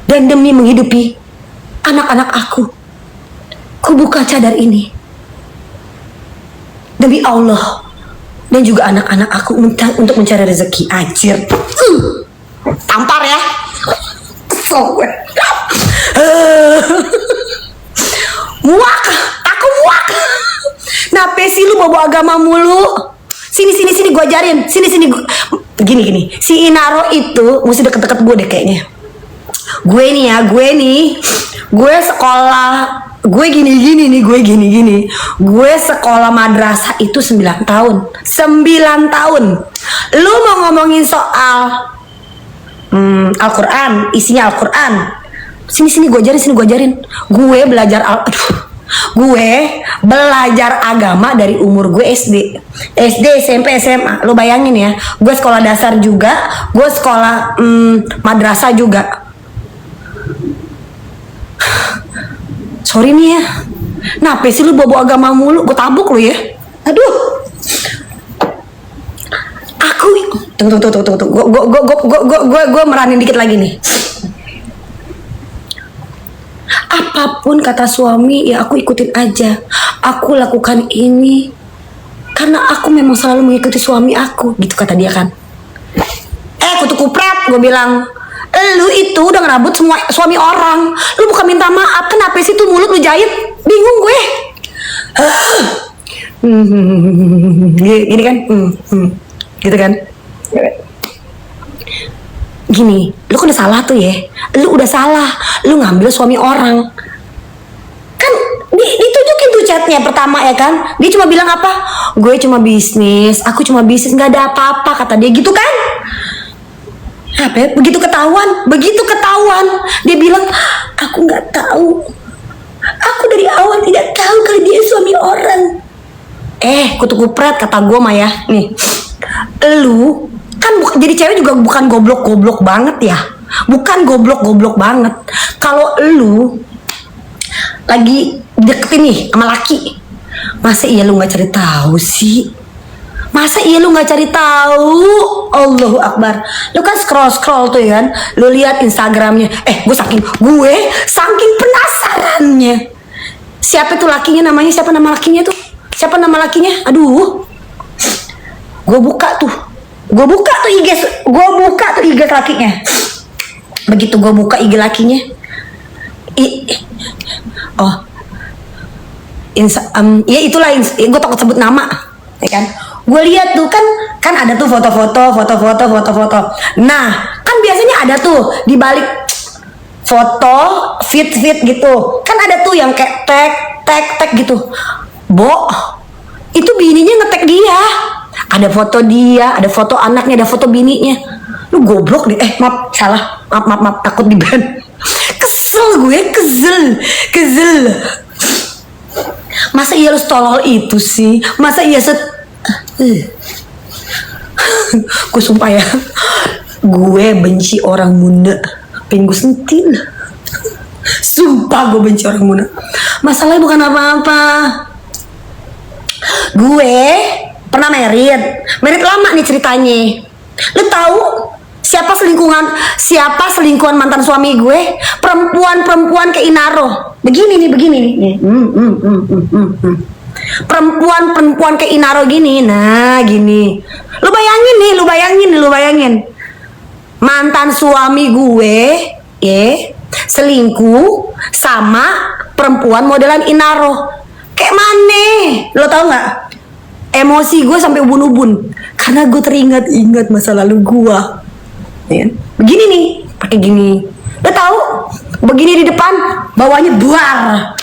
Dan demi menghidupi anak-anak aku, ku buka cadar ini. Demi Allah dan juga anak-anak aku untuk mencari rezeki. Anjir. Tampar ya. Muak. Aku muak. Kenapa sih lu bawa agama mulu? Sini gue ajarin. Sini gini. Si Inaro itu mesti deket-deket gue deh kayaknya. Gue sekolah, gue gini. Gue sekolah madrasah itu 9 tahun. 9 tahun. Lu mau ngomongin soal Al-Quran, isinya Al-Quran. Sini gue ajarin. Gue belajar agama dari umur gue SD, SMP, SMA. Lo bayangin ya, gue sekolah dasar juga, gue sekolah madrasah juga. Sorry nih ya, kenapa sih lu bawa agama mulu? Gue tabuk lu ya. Aduh. Aku tunggu. Gue meranin dikit lagi nih. Apapun kata suami, ya aku ikutin aja. Aku lakukan ini karena aku memang selalu mengikuti suami aku, gitu kata dia kan. Kutu kupret, gue bilang, lu itu udah ngerabut semua suami orang. Lu bukan minta maaf, kenapa sih tuh mulut lu jahit? Bingung gue. Gini kan, gitu kan. Gini, lu kan udah salah tuh ya. Lu udah salah, lu ngambil suami orang. Kan ditunjukin tuh chatnya pertama ya kan. Dia cuma bilang apa? Gue cuma bisnis, aku cuma bisnis, nggak ada apa-apa kata dia gitu kan. Apa? Begitu ketahuan, dia bilang aku nggak tahu. Aku dari awal tidak tahu kalau dia suami orang. Kutu kupret kata gue mah ya. Nih, lu kan jadi cewek juga bukan goblok banget ya. Bukan goblok banget. Kalau lu lagi deketin nih sama laki, masa iya lu nggak cari tahu sih? Allahu Akbar. Lu kan scroll tuh ya kan. Lu lihat Instagramnya. Gue saking penasarannya. Siapa tuh lakinya namanya? Siapa nama lakinya? Aduh. Gue buka tuh IG lakinya. Begitu gue buka IG lakinya, ya itulah, gue takut sebut nama, ya kan? Gue lihat tuh kan ada tuh foto. Nah, kan biasanya ada tuh di balik foto fit gitu. Kan ada tuh yang kayak tag gitu. Itu bininya nge-tag dia. Ada foto dia, ada foto anaknya, ada foto bininya. Lu goblok deh. Maaf, salah. Maaf, takut di-ban. Kesel. Masa iya lu stolol itu sih? Masa iya gue sumpah ya, gue benci orang Munda. Pengen gue sentil. Sumpah gue benci orang Munda. Masalahnya bukan apa-apa. Gue pernah merit lama nih ceritanya. Lu tahu siapa selingkuhan mantan suami gue? Perempuan kayak Inaro. Begini nih. Perempuan kayak Inaro gini. Nah, gini. Lu bayangin. Mantan suami gue, selingkuh sama perempuan modelan Inaro. Kayak mana? Lo tau nggak? Emosi gue sampai ubun-ubun karena gue teringat masa lalu gue. Ya. Begini nih, pakai gini. Lo tahu? Begini di depan, bawahnya buar.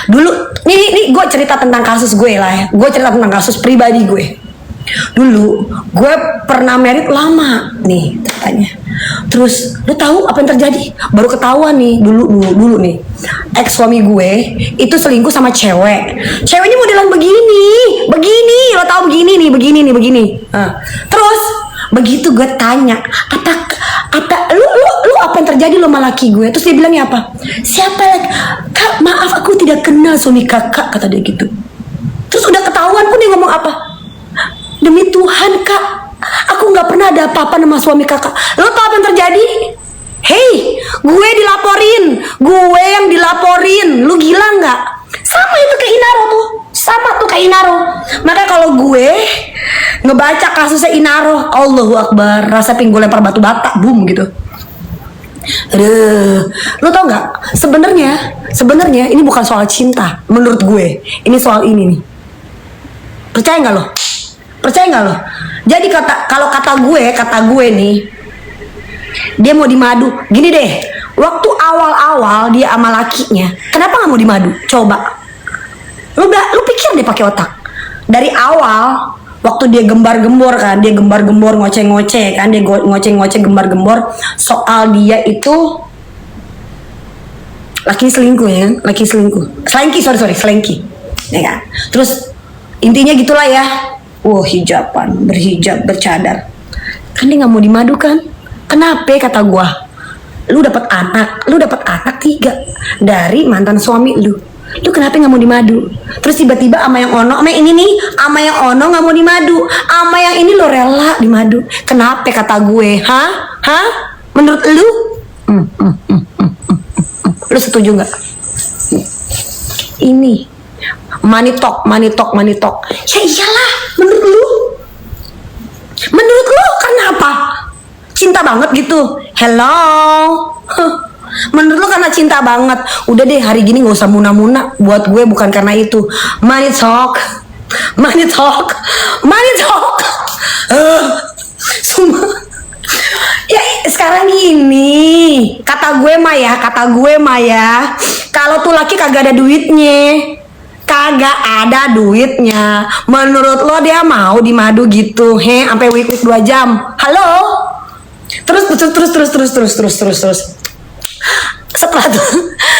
Dulu, nih gue cerita tentang kasus gue lah ya. Gue cerita tentang kasus pribadi gue. Dulu, gue pernah merit lama nih katanya. Terus, lo tahu apa yang terjadi? Baru ketahuan nih, dulu nih. Ex suami gue itu selingkuh sama cewek. Ceweknya modelan begini. Lo tahu begini nih. Terus, begitu gue tanya, lu apa yang terjadi lo sama laki gue? Terus dia bilangnya apa? Siapa lagi? Kak, maaf aku tidak kenal suami kakak, kata dia gitu. Terus udah ketahuan pun dia ngomong apa? Demi Tuhan kak, aku nggak pernah ada apa-apa sama suami kakak. Lo tau apa yang terjadi? Hei gue yang dilaporin. Lu gila nggak? Sama itu kayak Inaro tuh, sama tuh kayak Inaro. Maka kalau gue ngebaca kasusnya Inaro, Allahu Akbar, rasa pingin gue lempar batu bata, boom gitu. Aduh, lu tau nggak? Sebenarnya ini bukan soal cinta, menurut gue. Ini soal ini nih. Percaya nggak lo? Percaya nggak lo? Jadi kalau kata gue nih, dia mau dimadu. Gini deh, waktu awal-awal dia sama lakinya, kenapa nggak mau dimadu? Coba, lu pikir deh pakai otak. Dari awal, waktu dia gembar-gembor kan, dia gembar-gembor ngoceh-ngoceh kan, dia ngoceh-ngoceh gembar-gembor soal dia itu laki selingkuh ya, laki selingkuh, selingki, ya kan? Terus intinya gitulah ya. Hijaban, berhijab, bercadar. Kan dia nggak mau dimadu kan? Kenapa kata gua? Lu dapat anak 3 dari mantan suami lu. Lu kenapa nggak mau dimadu? Terus tiba-tiba sama yang ono, sama ini nih, sama yang ono nggak mau dimadu, sama yang ini lo rela dimadu. Kenapa kata gue? Hah? Menurut lu? Lu setuju nggak? Ini money talk. Ya iyalah, menurut lu karena apa? Cinta banget gitu? Hello? Menurut lu karena cinta banget? Udah deh, hari gini nggak usah muna-muna. Buat gue bukan karena itu. Money talk. Semua. Ya sekarang gini, kata gue mah ya, kalau tuh laki kagak ada duitnya, menurut lo dia mau dimadu gitu, sampai week 2 jam. Halo? Terus.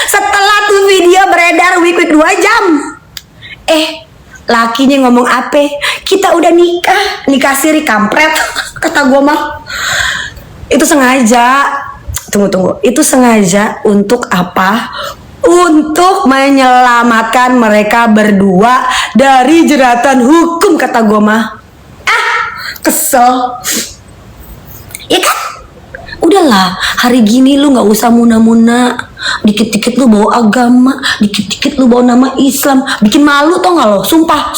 Setelah tuh video beredar week 2 jam, lakinya ngomong apa? Kita udah nikah siri kampret. Kata gue mah, itu sengaja. Tunggu. Itu sengaja untuk apa? Untuk menyelamatkan mereka berdua dari jeratan hukum, kata gue mah. Kesel. Ya kan? Udahlah, hari gini lu gak usah muna-muna. Dikit-dikit lu bawa agama, dikit-dikit lu bawa nama Islam. Bikin malu tau gak lo? Sumpah.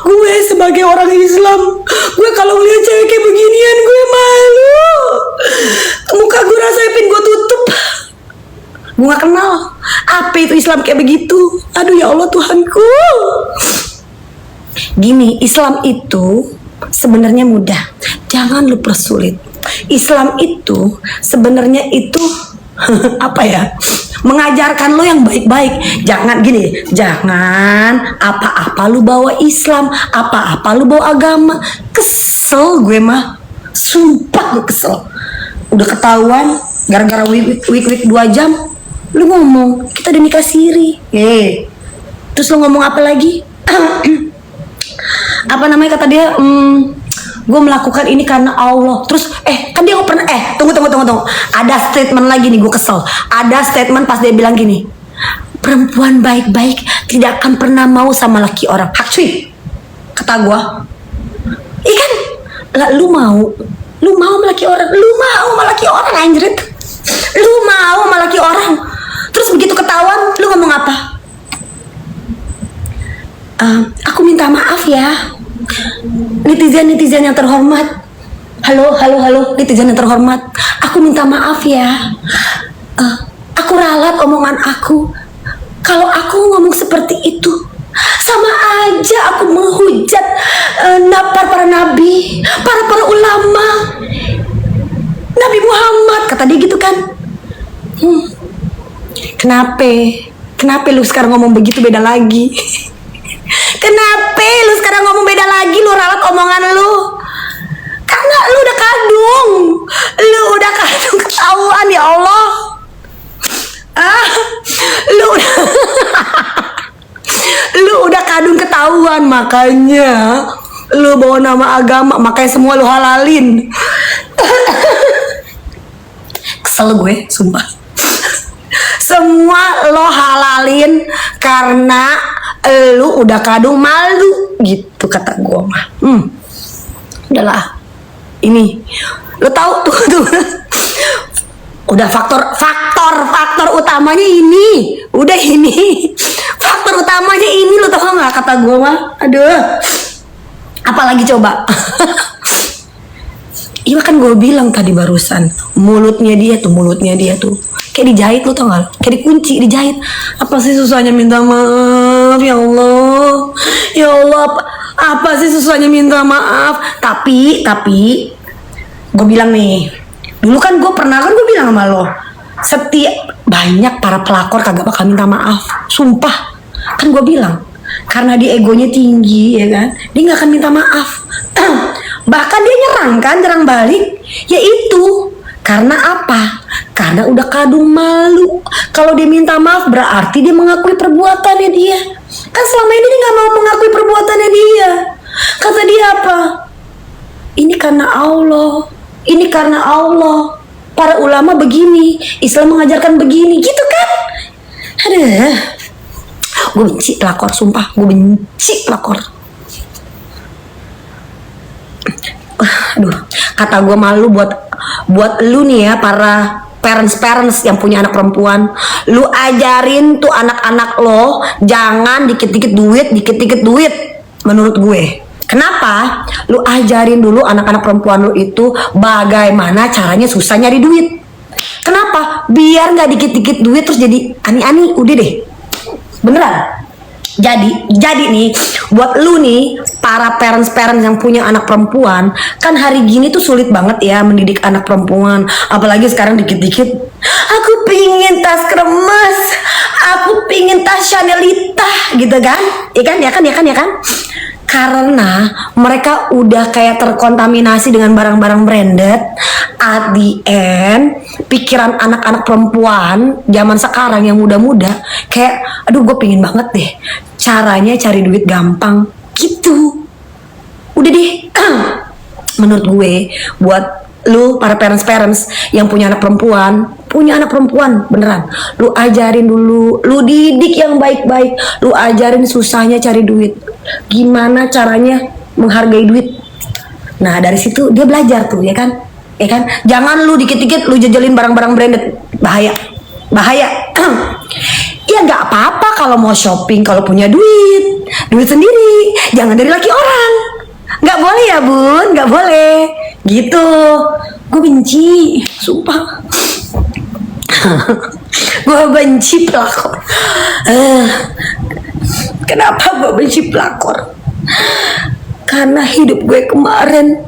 Gue sebagai orang Islam, gue kalau ngeliat cewek kayak beginian, gue malu. Muka gue rasanya pengen gue tutup. Gue gak kenal apa itu Islam kayak begitu. Aduh ya Allah Tuhanku. Gini, Islam itu sebenarnya mudah. Jangan lu persulit. Islam itu sebenarnya itu apa ya? Mengajarkan lo yang baik-baik. Jangan gini, jangan apa-apa lu bawa Islam, apa-apa lu bawa agama. Kesel gue mah. Sumpah gue kesel. Udah ketahuan gara-gara week 2 jam lu ngomong kita udah nikah siri. Terus lu ngomong apa lagi? Apa namanya kata dia? Gue melakukan ini karena Allah. Terus kan dia pernah tunggu. Ada statement lagi nih, gue kesel. Ada statement pas dia bilang gini, perempuan baik-baik tidak akan pernah mau sama laki orang. Hak cuy, kata gue. Ikan lah, lu mau sama laki orang, anjrit. Lu mau sama laki orang. Terus begitu ketahuan lu ngomong apa? Aku minta maaf ya, netizen yang terhormat. Halo netizen yang terhormat, aku minta maaf ya. Aku ralat omongan aku. Kalau aku ngomong seperti itu, sama aja aku menghujat para nabi, para ulama, Nabi Muhammad, kata dia gitu kan. Kenapa lu sekarang ngomong begitu beda lagi? Kenapa lu sekarang ngomong beda lagi? Lu ralat omongan lu karena lu udah kadung ketahuan, ya Allah. Lu udah kadung ketahuan, makanya lu bawa nama agama, makanya semua lu halalin. Kesel gue, sumpah. Semua lo halalin karena lu udah kadung malu gitu, kata gue mah. Udahlah, ini lo tahu tuh udah faktor faktor utamanya ini. Udah ini. Faktor utamanya ini, lo tau gak kata gue mah? Aduh. Apalagi coba. Iya kan gue bilang tadi barusan, mulutnya dia tuh kayak dijahit, lo tau gak? Kayak dikunci, dijahit. Apa sih susahnya minta maaf, ya Allah. Ya Allah, apa sih susahnya minta maaf? Tapi gue bilang nih, dulu kan gue bilang sama lo, setiap banyak para pelakor kagak bakal minta maaf, sumpah. Kan gue bilang, karena dia egonya tinggi, ya kan, dia nggak akan minta maaf. Bahkan dia nyerang balik, yaitu karena apa? Karena udah kadung malu. Kalau dia minta maaf berarti dia mengakui perbuatannya dia. Kan selama ini dia nggak mau mengakui perbuatannya dia. Kata dia apa? Ini karena Allah. Ini karena Allah. Para ulama begini, Islam mengajarkan begini, gitu kan? Aduh, gue benci pelakor, sumpah, gue benci pelakor. Aduh, kata gue malu buat lu nih ya, para parents yang punya anak perempuan. Lu ajarin tuh anak-anak lo jangan dikit-dikit duit. Menurut gue, kenapa? Lu ajarin dulu anak-anak perempuan lu itu bagaimana caranya susah nyari duit. Kenapa? Biar nggak dikit-dikit duit terus jadi ani-ani. Udah deh, beneran. Jadi nih, buat lu nih, para parents yang punya anak perempuan, kan hari gini tuh sulit banget ya mendidik anak perempuan. Apalagi sekarang dikit-dikit, aku pingin tas kremes, aku pingin tas Chanelita, gitu kan? Ya kan? Karena mereka udah kayak terkontaminasi dengan barang-barang branded. At the end, pikiran anak-anak perempuan zaman sekarang yang muda-muda kayak, aduh gue pingin banget deh caranya cari duit gampang gitu. Udah deh. Menurut gue, buat lu para parents yang punya anak perempuan beneran, lu ajarin dulu, lu didik yang baik-baik, lu ajarin susahnya cari duit, gimana caranya menghargai duit. Nah dari situ dia belajar tuh, ya kan? Jangan lu dikit-dikit lu jajalin barang-barang branded, bahaya. Ya nggak apa-apa kalau mau shopping, kalau punya duit sendiri, jangan dari laki orang. Nggak boleh ya bun, nggak boleh gitu. Gue benci, sumpah. Gue benci pelakor. Kenapa gue benci pelakor? Karena hidup gue kemarin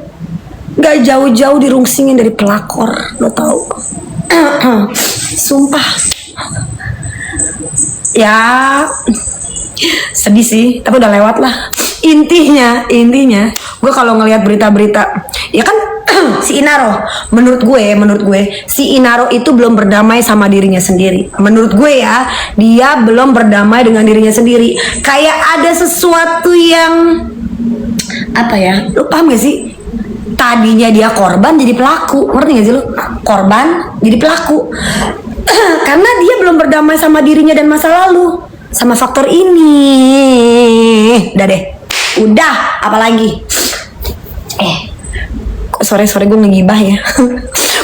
gak jauh-jauh dirungsingin dari pelakor, lo tau? Sumpah. Ya sedih sih, tapi udah lewat lah. Intinya gue kalau ngelihat berita-berita, ya kan, si Inaro, menurut gue si Inaro itu belum berdamai sama dirinya sendiri. Menurut gue ya, dia belum berdamai dengan dirinya sendiri. Kayak ada sesuatu yang apa ya, lu paham gak sih? Tadinya dia korban jadi pelaku, ngerti gak sih lu? Korban jadi pelaku. Karena dia belum berdamai sama dirinya dan masa lalu, sama faktor ini. Udah, apalagi? Sore gue ngegibah ya.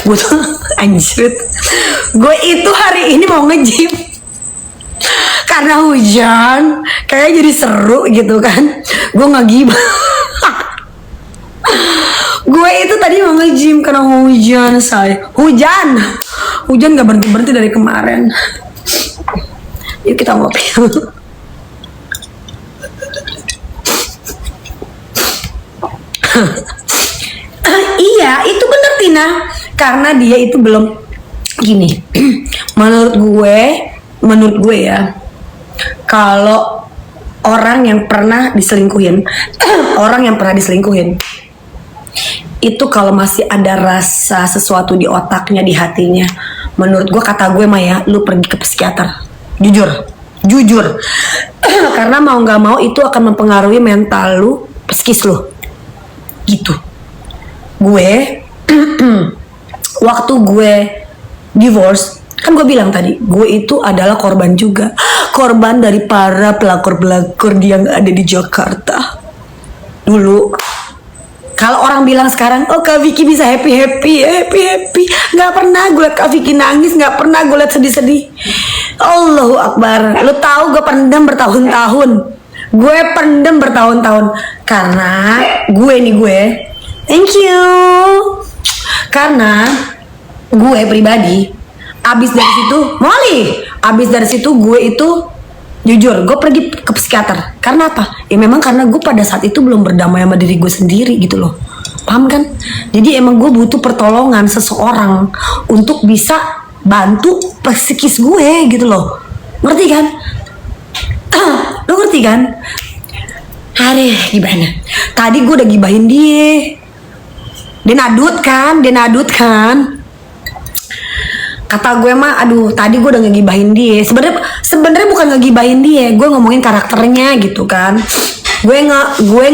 Gue tuh anjir. Gue itu hari ini mau nge-gym karena hujan, kayak jadi seru gitu kan. Gue ngegibah. Gue itu tadi mau nge-gym karena hujan, say. Hujan gak berhenti dari kemarin. Yuk kita ngopi. Iya, itu bener Tina. Karena dia itu belum gini. Menurut gue ya, kalau orang yang pernah diselingkuhin, itu kalau masih ada rasa sesuatu di otaknya, di hatinya, menurut gue, kata gue mah ya, lu pergi ke psikiater. Jujur. Karena mau nggak mau itu akan mempengaruhi mental lu, psikis lu. Gitu. Gue waktu gue divorce, kan gue bilang tadi, gue itu adalah korban juga. Korban dari para pelakor yang ada di Jakarta. Dulu Kalau orang bilang sekarang, oh Kak Vicky bisa happy, nggak pernah gue liat Kak Vicky nangis, nggak pernah gue liat sedih. Allahu Akbar. Lo tahu gue pendam bertahun-tahun. Gue pendam bertahun-tahun karena gue, thank you. Karena gue pribadi, abis dari situ gue itu jujur, gue pergi ke psikiater. Karena apa? Ya memang karena gue pada saat itu belum berdamai sama diri gue sendiri gitu loh. Paham kan? Jadi emang gue butuh pertolongan seseorang untuk bisa bantu psikis gue gitu loh. Ngerti kan? Lo ngerti kan? Aduh, gimana? Tadi gue udah gibahin dia. Dia nadut kan? Kata gue mah, aduh tadi gue udah ngegibahin dia. Sebenarnya bukan ngegibahin dia, gue ngomongin karakternya gitu kan. Gue